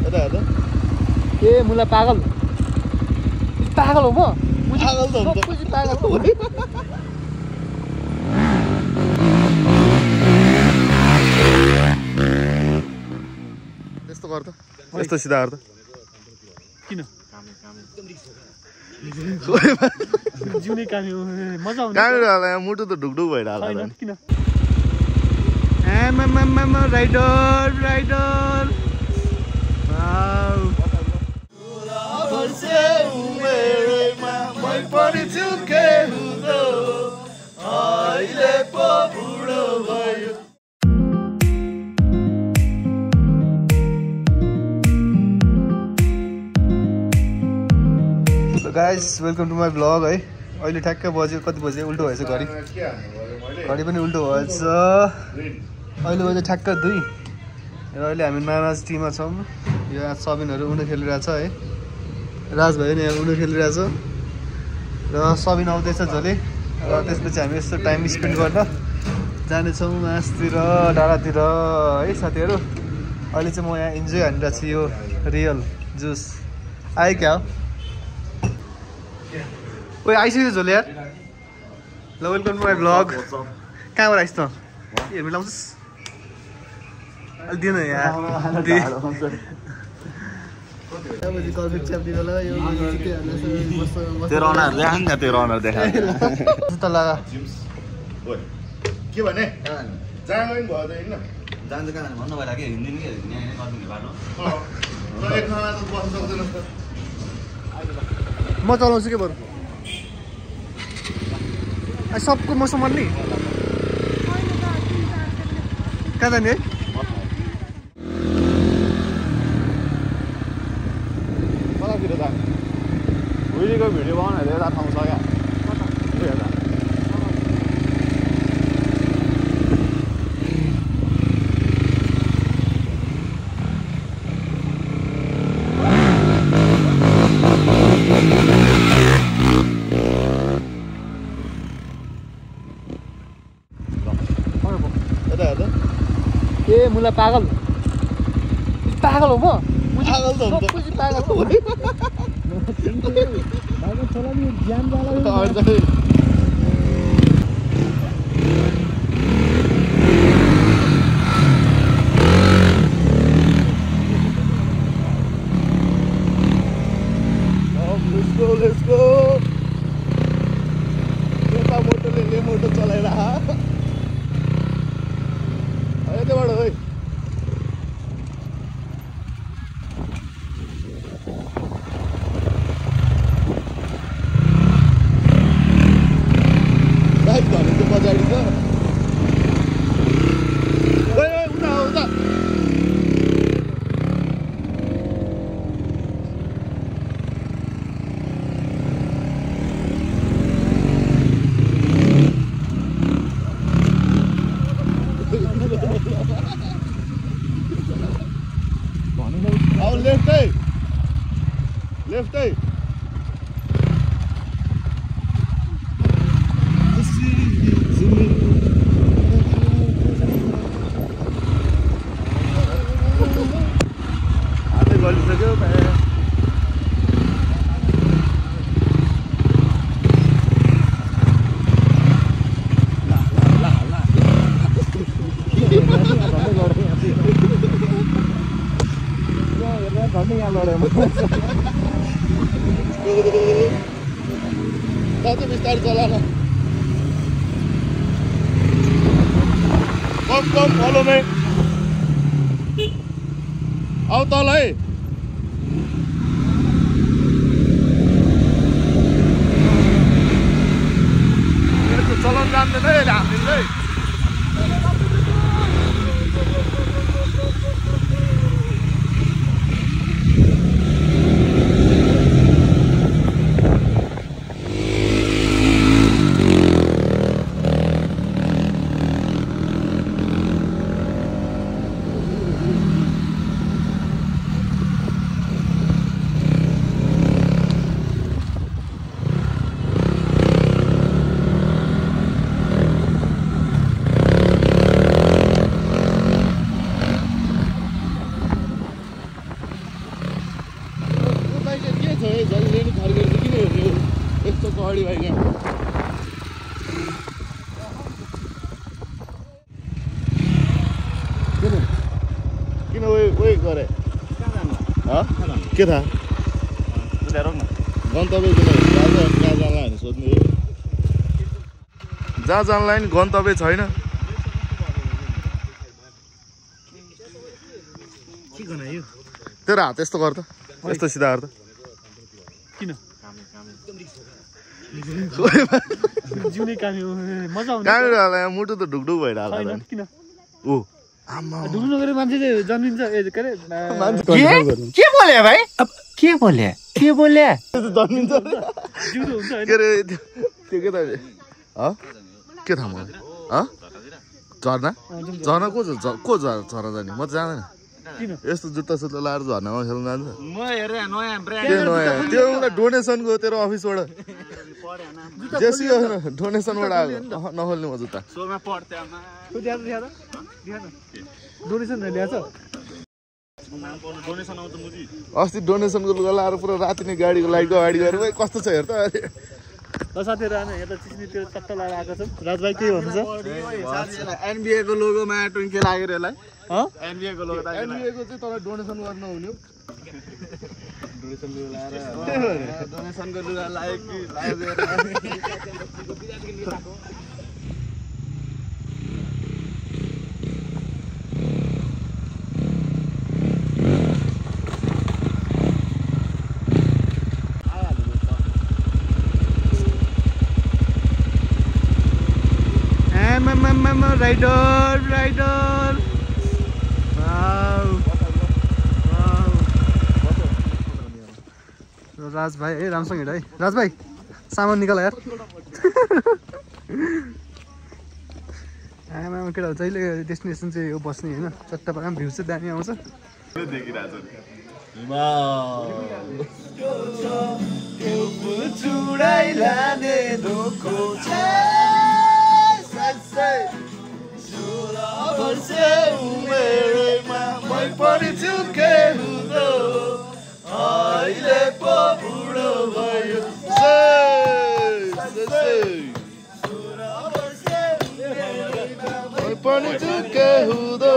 ए मुला पागल पागल हो म पागल त हो पागल हो यस्तो गर त यस्तो सिधा गर त किन जिउने कामी मजा आउँछ कामेरा मुटु त ढुकढुक भइरहेको होला नि किन राइडर राइडर वाउ वर्षे उमेरमा मै पनि चुके हुँदो अहिले पो बुढो भयो guys welcome to my blog है अहिले ठ्याक्क बज्यो कति बज्यो उल्टो भएछ घडी घडी पनि उल्टो भएछ अहिले बज्यो ठ्याक्क 2 र अहिले हामी नानाज टीमा छौँ यो आज सबिनहरू उनो खेलिरहेछ है राज भयो नि यहाँ उनो खेलिरहेछ र सबिन आउँदैछ झोले र त्यसपछि हामी यस्तो टाइम स्पेन्ड गर्न जानेछौँ मासतिर डाँडातिर है साथीहरू अहिले चाहिँ म यहाँ इन्जोय हानिरहेको छु यो रियल जुस आयो क्या हो ओए आइसक्यो झोले यार ल वेलकम टु माई ब्लग कहाँबाट आइस् त हेर्नु लाउँछस् अलि दिनु यहाँ जुत्ता लगा के भने जानु भयो त होइन जान्छ कहाँ भन्नु भइरहेको कि हिँड्दिनु कि गरिदिने बाटो म चलाउँछु के बरु सबको म सम्हाल्ने कहाँ जाने है कतातिर जाने भोलिको भिडियो बनाउनु यता ठाउँ छ क्या ए मुला पागल पागल हो म पागल त हो पागल हो छोरा नि ज्यान जाला Let's go. Kita motor le motor चलाइ रहा आयो त्यबाट ओइ बाइक धरे त्यो पछाडि छ ओइ ओइ उता उता Left eye. हातै गलिसक्यो Satu bistarik jalan. Come, follow me. Out tall hai. Itu jalan jalan deh, jalan deh. अगाडि भाइ किन वे गरे के थाहा गन्तव्य कहाँ जानला भने सोध्नु जहाँ जानलाई नि गन्तव्य छैन तेरो हात यस्तो गर त यस्तो सिधा गर त किन जिउने कामी मजा आउँछ कहाँनिर होला मुटु त ढुकढुक भएर होला किन ओ आमा ढुक्नु नगरे मान्छेले जन्मिन्छ के अरे के बोले भाइ के बोले जन्मिन्छ जिउँदो हुन्छ के अरे त्यो के त के थाहा मलाई झर्ना झर्ना को झर्ना जाने म त जाँदैन यस्तो जुत्ता सुत्ता लाएर झर्नामा खेल्नु जान्छ त्यो उसलाई डोनेसनको तेरो अफिसबाट जेसी डोनेसनबाट आएको नखोल्ने म जुत्ता डोनेसन ल्याएछ अस्ति डोनेसनको लुगा लाएर पुरा राति नै गाडीको लाइटको अगाडि गएर कस्तो छ हेर त साथीहरू आएन यहाँ त चिस्नीतिर चट्ट लगाएर आएको छ राजभाइ के भन्नु छ एनबिए को लोगोमा टुङ्के लागेर यसलाई एनबिए को चाहिँ तर डोनेसन गर्न हुने डोनेसनको लुगा लाग्यो कि राइडर राज भाइ है रामसँग हिँड है राज भाइ सामान निकाल यार आमा केटा जहिले डेस्टिनेसन चाहिँ यो बस्ने होइन चट्टा पारा भ्यू चाहिँ दामी आउँछ पनि चुके हुँदो